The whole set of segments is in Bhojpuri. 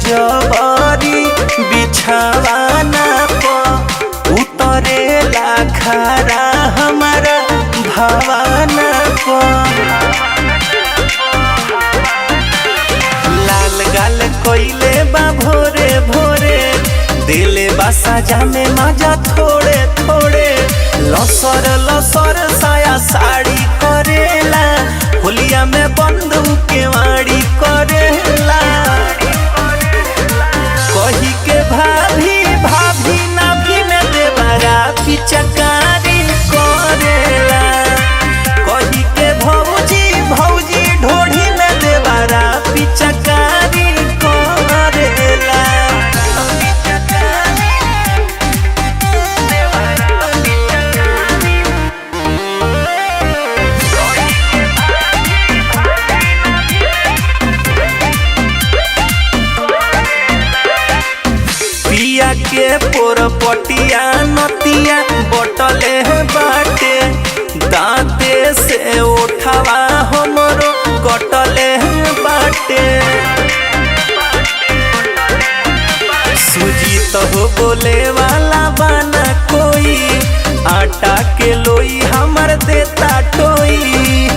जबरी बिछावाना प उतरेला खरा हमारा भावाना प। लाल गाल कोइले बा भोरे भोरे दिले बा सजा में मजा थोड़े थोड़े। लसर लसर साया साड़ी करेला होलिया में बंदूक के वाड़ी करेला। कही के भाभी भाभी नाभी में देवरा पिचकारी करेला। कही के भौजी भौजी ढोढ़ी में देवरा पिचकारी करेला। पिया के पोर पटिया नतिया बटले बाटे दांते से उठावा हमरो कटले बाटे। सूजी तो बोले वाला बाना कोई आटा के लोई हमर देता टोई।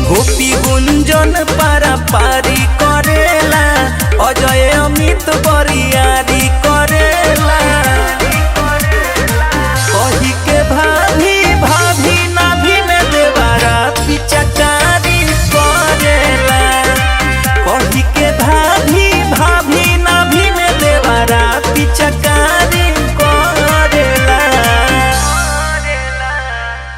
गोपी गुंजन पारा पारी करेला अजय अमित बरियारी